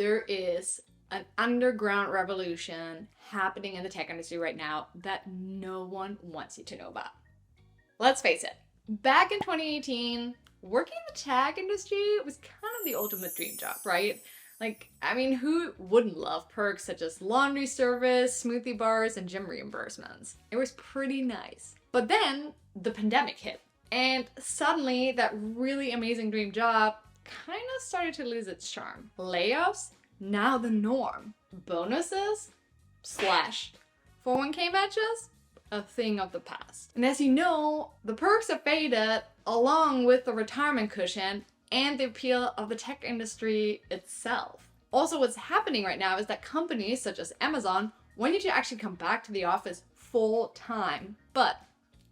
there is an underground revolution happening in the tech industry right now that no one wants you to know about. Let's face it, back in 2018, working in the tech industry was kind of the ultimate dream job, right? Like, I mean, who wouldn't love perks such as laundry service, smoothie bars, and gym reimbursements? It was pretty nice. But then the pandemic hit, and suddenly that really amazing dream job kind of started to lose its charm. Layoffs, now the norm. Bonuses, slashed. 401k matches, a thing of the past. And as you know, the perks have faded along with the retirement cushion and the appeal of the tech industry itself. Also, what's happening right now is that companies such as Amazon want you to actually come back to the office full time, but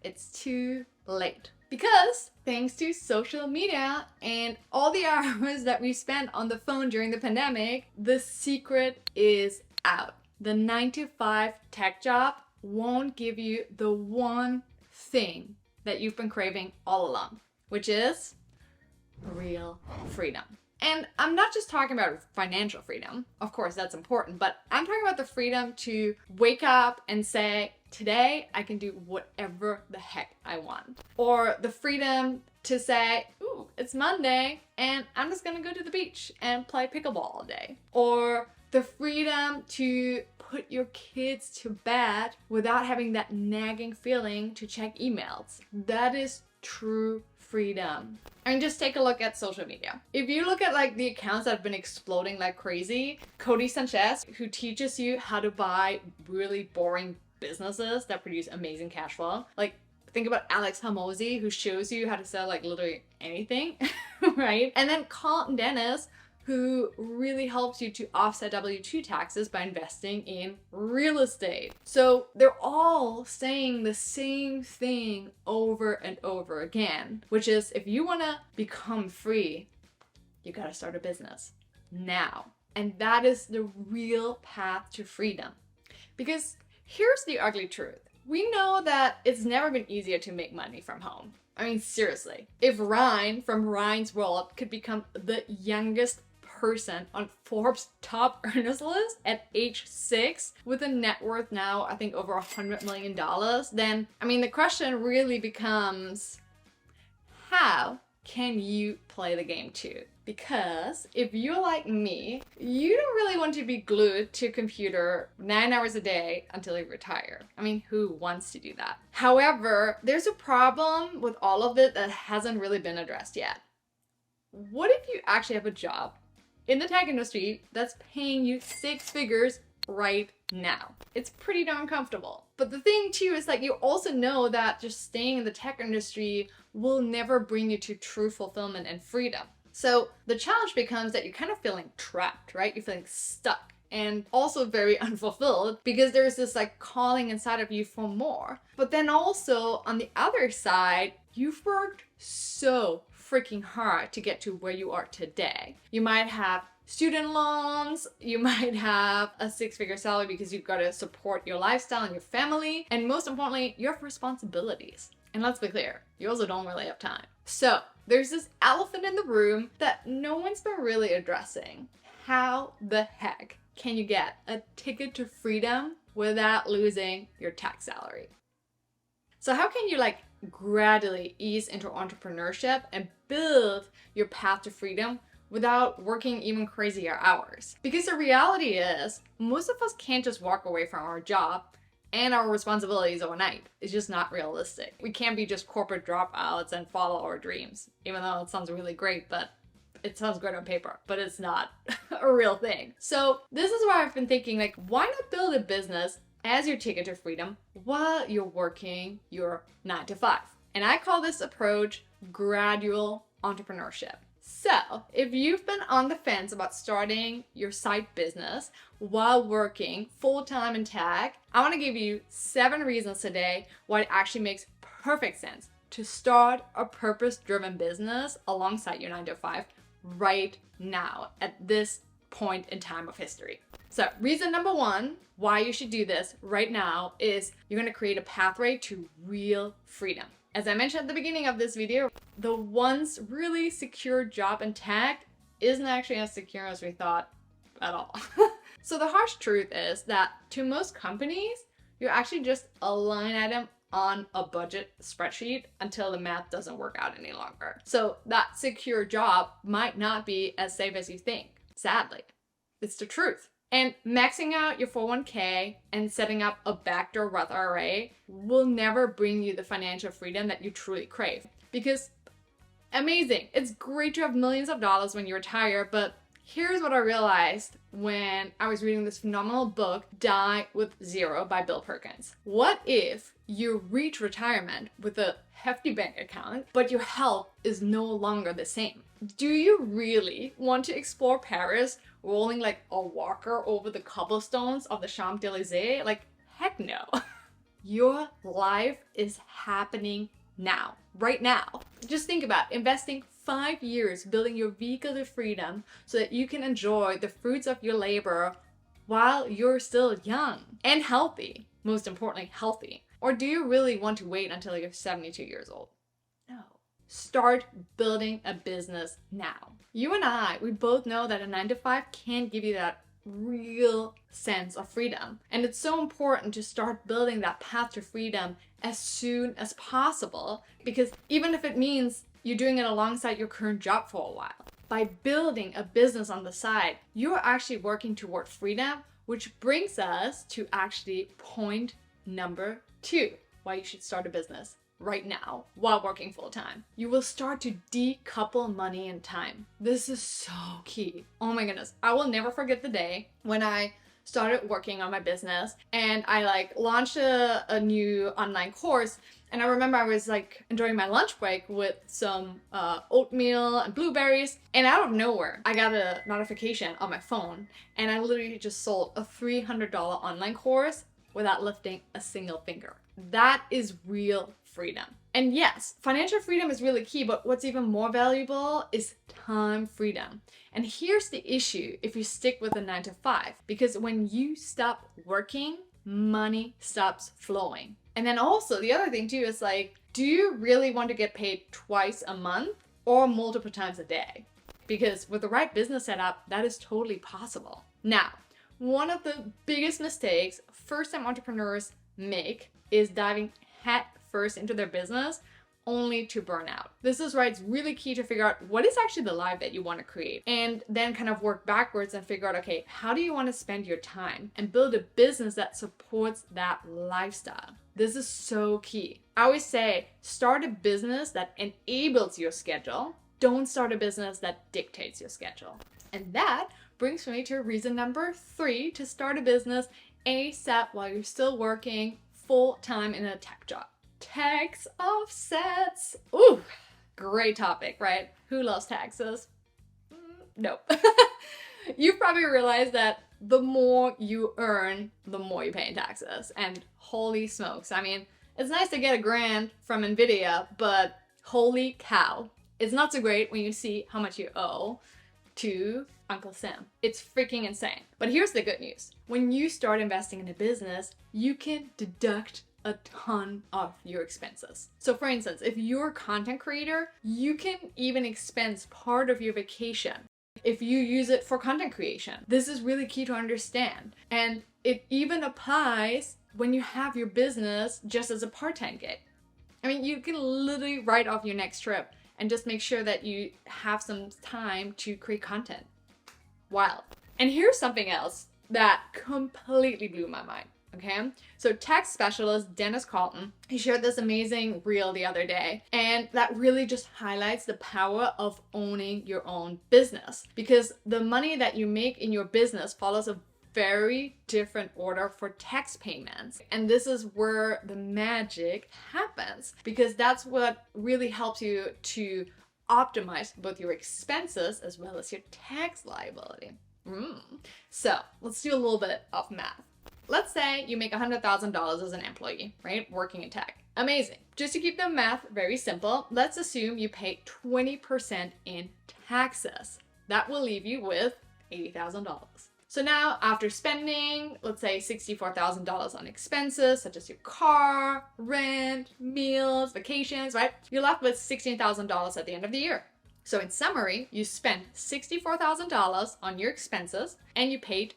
it's too late. Because thanks to social media and all the hours that we spent on the phone during the pandemic, the secret is out. The 9-to-5 tech job won't give you the one thing that you've been craving all along, which is real freedom. And I'm not just talking about financial freedom. Of course, that's important, but I'm talking about the freedom to wake up and say, today I can do whatever the heck I want. Or the freedom to say, ooh, it's Monday and I'm just gonna go to the beach and play pickleball all day. Or the freedom to put your kids to bed without having that nagging feeling to check emails. That is true freedom. I mean, just take a look at social media. If you look at like the accounts that have been exploding like crazy, Cody Sanchez, who teaches you how to buy really boring businesses that produce amazing cash flow. Like, think about Alex Hamosi, who shows you how to sell like literally anything, right? And then Carlton Dennis, who really helps you to offset W-2 taxes by investing in real estate. So they're all saying the same thing over and over again, which is if you wanna become free, you gotta start a business now. And that is the real path to freedom. Because here's the ugly truth. We know that it's never been easier to make money from home. I mean, seriously, if Ryan from Ryan's World could become the youngest person on Forbes top earners list at age 6 with a net worth now, I think over $100 million, then, I mean, the question really becomes, how can you play the game too? Because if you're like me, you don't really want to be glued to a computer 9 hours a day until you retire. I mean, who wants to do that? However, there's a problem with all of it that hasn't really been addressed yet. What if you actually have a job in the tech industry that's paying you 6 figures right now? It's pretty darn comfortable. But the thing too is that you also know that just staying in the tech industry will never bring you to true fulfillment and freedom. So the challenge becomes that you're kind of feeling trapped, right? You're feeling stuck and also very unfulfilled because there's this like calling inside of you for more. But then also on the other side, you've worked so freaking hard to get to where you are today. You might have student loans, you might have a 6-figure salary because you've got to support your lifestyle and your family, and most importantly, you have responsibilities. And let's be clear, you also don't really have time. So there's this elephant in the room that no one's been really addressing. How the heck can you get a ticket to freedom without losing your tech salary? So how can you like gradually ease into entrepreneurship and build your path to freedom without working even crazier hours? Because the reality is, most of us can't just walk away from our job and our responsibilities overnight. It's just not realistic. We can't be just corporate dropouts and follow our dreams, even though it sounds really great, but it sounds great on paper, but it's not a real thing. So this is why I've been thinking, like, why not build a business as your ticket to freedom while you're working your 9-to-5? And I call this approach gradual entrepreneurship. So if you've been on the fence about starting your side business while working full-time in tech, I want to give you 7 reasons today why it actually makes perfect sense to start a purpose-driven business alongside your 9-to-5 right now at this point in time of history. So reason number 1 why you should do this right now is you're going to create a pathway to real freedom. As I mentioned at the beginning of this video, the once really secure job in tech isn't actually as secure as we thought at all. So the harsh truth is that to most companies, you're actually just a line item on a budget spreadsheet until the math doesn't work out any longer. So that secure job might not be as safe as you think, sadly. It's the truth. And maxing out your 401k and setting up a backdoor Roth IRA will never bring you the financial freedom that you truly crave. Because amazing, it's great to have millions of dollars when you retire, but here's what I realized when I was reading this phenomenal book, Die with Zero by Bill Perkins. What if you reach retirement with a hefty bank account, but your health is no longer the same? Do you really want to explore Paris rolling like a walker over the cobblestones of the Champs-Élysées? Like, heck no. Your life is happening now, right now. Just think about investing 5 years building your vehicle to freedom so that you can enjoy the fruits of your labor while you're still young and healthy. Most importantly, healthy. Or do you really want to wait until you're 72 years old? No. Start building a business now. You and I, we both know that a 9-to-5 can't give you that real sense of freedom. And it's so important to start building that path to freedom as soon as possible, because even if it means you're doing it alongside your current job for a while, by building a business on the side, you're actually working toward freedom, which brings us to actually point number 2, why you should start a business right now while working full-time. You will start to decouple money and time. This is so key. Oh my goodness. I will never forget the day when I started working on my business and I launched a new online course. And I remember I was enjoying my lunch break with some oatmeal and blueberries. And out of nowhere, I got a notification on my phone. And I literally just sold a $300 online course without lifting a single finger. That is real freedom. And yes, financial freedom is really key, but what's even more valuable is time freedom. And here's the issue if you stick with a 9-to-5, because when you stop working, money stops flowing. And then also the other thing too is do you really want to get paid twice a month or multiple times a day? Because with the right business setup, that is totally possible. Now, one of the biggest mistakes first-time entrepreneurs make is diving head first into their business only to burn out. This is why it's really key to figure out what is actually the life that you want to create, and then kind of work backwards and figure out, okay, how do you want to spend your time and build a business that supports that lifestyle? This is so key. I always say, start a business that enables your schedule. Don't start a business that dictates your schedule. And that brings me to reason number 3 to start a business ASAP while you're still working full-time in a tech job. Tax offsets. Ooh, great topic, right? Who loves taxes? Nope. You've probably realized that the more you earn, the more you pay in taxes. And holy smokes, I mean, it's nice to get $1,000 from Nvidia, but holy cow, it's not so great when you see how much you owe to Uncle Sam. It's freaking insane. But here's the good news. When you start investing in a business, you can deduct a ton of your expenses. So for instance, if you're a content creator, you can even expense part of your vacation if you use it for content creation. This is really key to understand. And it even applies when you have your business just as a part-time gig. I mean, you can literally write off your next trip and just make sure that you have some time to create content. Wild. And here's something else that completely blew my mind. Okay, so tax specialist Dennis Carlton, he shared this amazing reel the other day, and that really just highlights the power of owning your own business, because the money that you make in your business follows a very different order for tax payments. And this is where the magic happens, because that's what really helps you to optimize both your expenses as well as your tax liability. So let's do a little bit of math. Let's say you make $100,000 as an employee, right? Working in tech. Amazing. Just to keep the math very simple, let's assume you pay 20% in taxes. That will leave you with $80,000. So now after spending, let's say $64,000 on expenses, such as your car, rent, meals, vacations, right? You're left with $16,000 at the end of the year. So in summary, you spent $64,000 on your expenses and you paid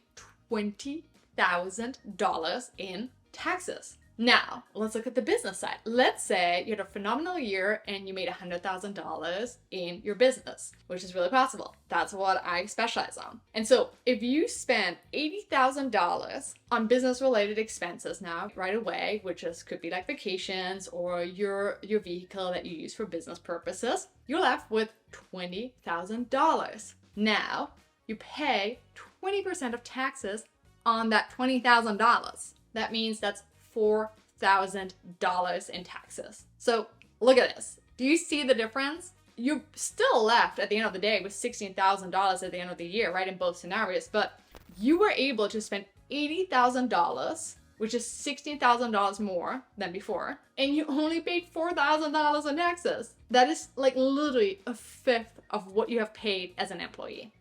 $20,000 in taxes. Now, let's look at the business side. Let's say you had a phenomenal year and you made $100,000 in your business, which is really possible. That's what I specialize on. And so if you spend $80,000 on business-related expenses now right away, which could be like vacations or your vehicle that you use for business purposes, you're left with $20,000. Now, you pay 20% of taxes on that $20,000. That means that's $4,000 in taxes. So look at this. Do you see the difference? You're still left at the end of the day with $16,000 at the end of the year, right? In both scenarios, but you were able to spend $80,000, which is $16,000 more than before, and you only paid $4,000 in taxes. That is like literally a fifth of what you have paid as an employee.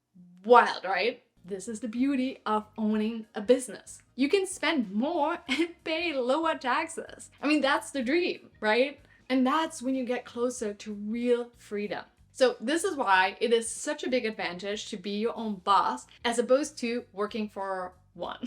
Wild, right? This is the beauty of owning a business. You can spend more and pay lower taxes. I mean, that's the dream, right? And that's when you get closer to real freedom. So this is why it is such a big advantage to be your own boss as opposed to working for one,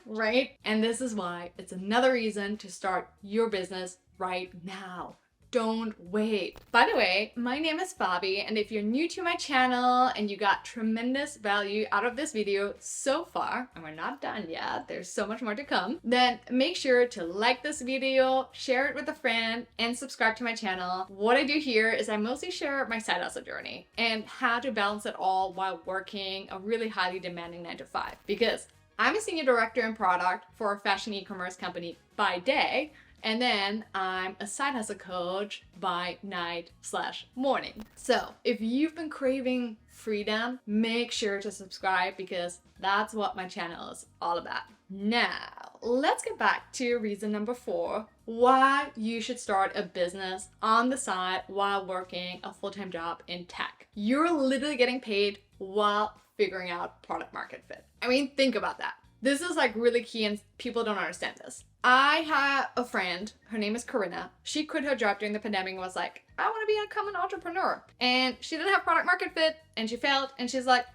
right? And this is why it's another reason to start your business right now. Don't wait. By the way, my name is Fabi, and if you're new to my channel and you got tremendous value out of this video so far, and we're not done yet, there's so much more to come, then make sure to like this video, share it with a friend, and subscribe to my channel. What I do here is I mostly share my side hustle journey and how to balance it all while working a really highly demanding 9-to-5. Because I'm a senior director in product for a fashion e-commerce company by day, and then I'm a side hustle coach by night/morning. So if you've been craving freedom, make sure to subscribe because that's what my channel is all about. Now, let's get back to reason number 4, why you should start a business on the side while working a full-time job in tech. You're literally getting paid while figuring out product market fit. I mean, think about that. This is like really key and people don't understand this. I have a friend, her name is Corinna. She quit her job during the pandemic and was like, I want to become an entrepreneur. And she didn't have product market fit and she failed and she's like,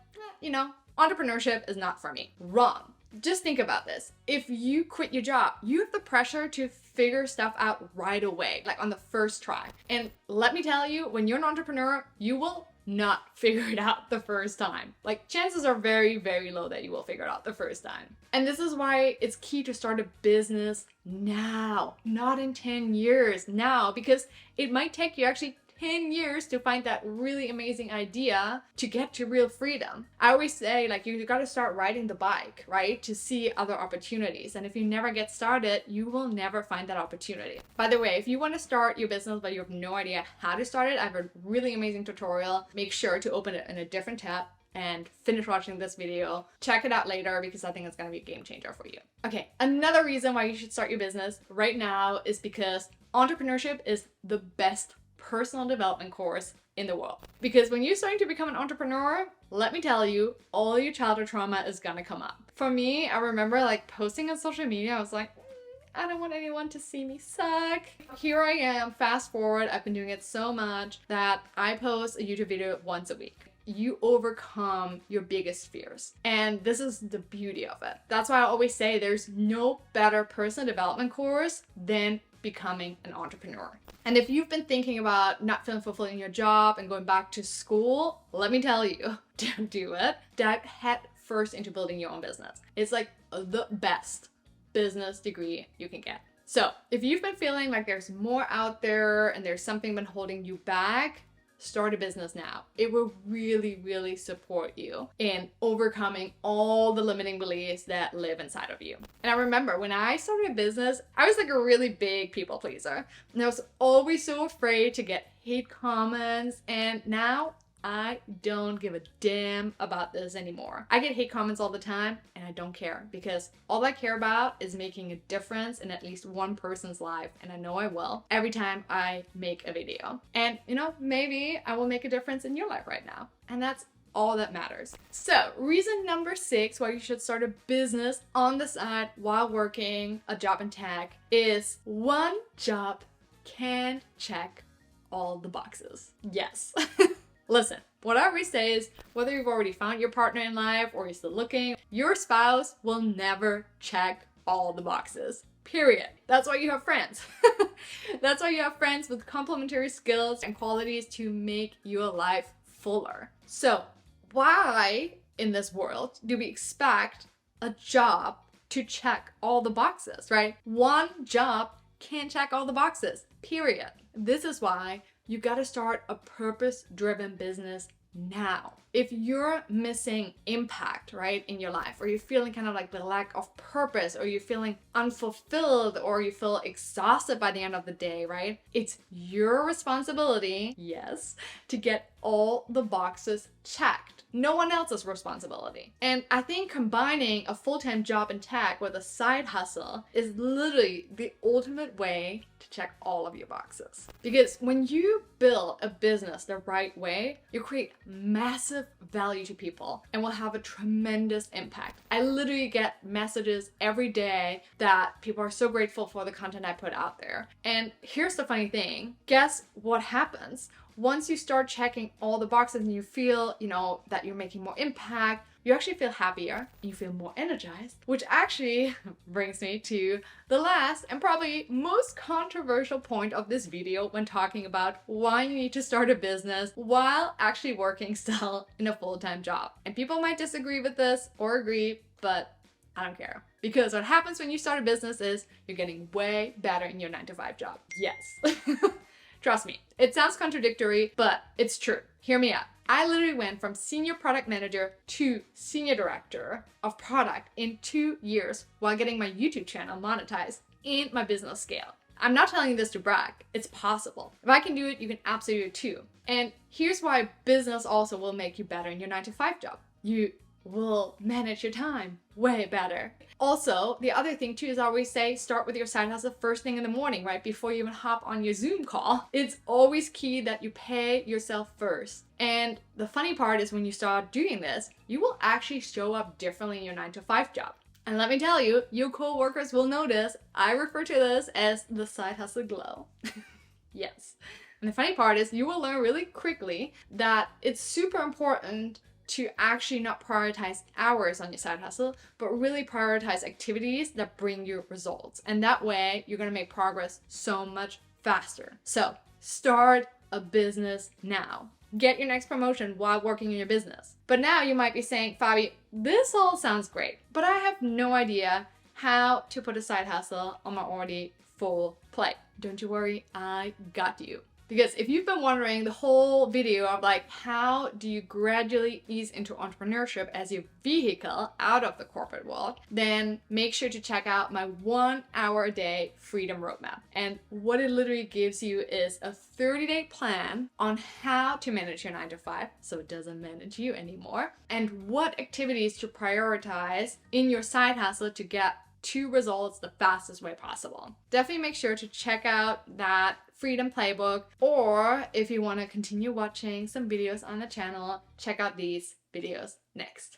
entrepreneurship is not for me. Wrong. Just think about this. If you quit your job, you have the pressure to figure stuff out right away, like on the first try. And let me tell you, when you're an entrepreneur, you will not figure it out the first time. Like chances are very, very low that you will figure it out the first time. And this is why it's key to start a business now, not in 10 years now, because it might take you actually 10 years to find that really amazing idea to get to real freedom. I always say, like, you got to start riding the bike, right? To see other opportunities. And if you never get started, you will never find that opportunity. By the way, if you want to start your business, but you have no idea how to start it, I have a really amazing tutorial. Make sure to open it in a different tab and finish watching this video. Check it out later because I think it's going to be a game changer for you. Okay, another reason why you should start your business right now is because entrepreneurship is the best personal development course in the world. Because when you're starting to become an entrepreneur, let me tell you, all your childhood trauma is gonna come up. For me, I remember like posting on social media, I was like, I don't want anyone to see me suck. Here I am, fast forward, I've been doing it so much that I post a YouTube video once a week. You overcome your biggest fears. And this is the beauty of it. That's why I always say there's no better personal development course than becoming an entrepreneur. And if you've been thinking about not feeling fulfilled in your job and going back to school, let me tell you, don't do it. Dive head first into building your own business. It's like the best business degree you can get. So if you've been feeling like there's more out there and there's something been holding you back, start a business now. It will really, really support you in overcoming all the limiting beliefs that live inside of you. And I remember when I started a business, I was like a really big people pleaser. And I was always so afraid to get hate comments. And now I don't give a damn about this anymore. I get hate comments all the time and I don't care because all I care about is making a difference in at least one person's life, and I know I will every time I make a video. And maybe I will make a difference in your life right now. And that's all that matters. So reason number 6 why you should start a business on the side while working a job in tech is one job can check all the boxes. Yes. Listen, What I always say is, whether you've already found your partner in life or you're still looking, your spouse will never check all the boxes. Period. That's why you have friends. That's why you have friends with complementary skills and qualities to make your life fuller. So, why in this world do we expect a job to check all the boxes, right? One job can't check all the boxes, period. This is why you gotta start a purpose-driven business now. If you're missing impact, right, in your life, or you're feeling kind of like the lack of purpose, or you're feeling unfulfilled, or you feel exhausted by the end of the day, right? It's your responsibility, yes, to get all the boxes checked. No one else's responsibility. And I think combining a full-time job in tech with a side hustle is literally the ultimate way to check all of your boxes. Because when you build a business the right way, you create massive value to people and will have a tremendous impact. I literally get messages every day that people are so grateful for the content I put out there. And here's the funny thing. Guess what happens? Once you start checking all the boxes and you feel, that you're making more impact, you actually feel happier and you feel more energized, which actually brings me to the last and probably most controversial point of this video when talking about why you need to start a business while actually working still in a full-time job. And people might disagree with this or agree, but I don't care. Because what happens when you start a business is you're getting way better in your 9-to-5 job. Yes. Trust me, it sounds contradictory, but it's true. Hear me out. I literally went from senior product manager to senior director of product in 2 years while getting my YouTube channel monetized and my business scale. I'm not telling you this to brag. It's possible. If I can do it, you can absolutely do it too. And here's why business also will make you better in your 9-to-5 job. You will manage your time way better. Also, the other thing too is I always say start with your side hustle first thing in the morning, right? Before you even hop on your Zoom call. It's always key that you pay yourself first. And the funny part is when you start doing this, you will actually show up differently in your 9-to-5 job. And let me tell you, your co-workers will notice. I refer to this as the side hustle glow. Yes. And the funny part is you will learn really quickly that it's super important to actually not prioritize hours on your side hustle, but really prioritize activities that bring you results. And that way, you're gonna make progress so much faster. So, start a business now. Get your next promotion while working in your business. But now you might be saying, Fabi, this all sounds great, but I have no idea how to put a side hustle on my already full plate. Don't you worry, I got you. Because if you've been wondering the whole video of like, how do you gradually ease into entrepreneurship as your vehicle out of the corporate world, then make sure to check out my 1 hour a day freedom roadmap. And what it literally gives you is a 30-day plan on how to manage your 9-to-5 so it doesn't manage you anymore, and what activities to prioritize in your side hustle to get to results the fastest way possible. Definitely make sure to check out that freedom playbook, or if you want to continue watching some videos on the channel, check out these videos next.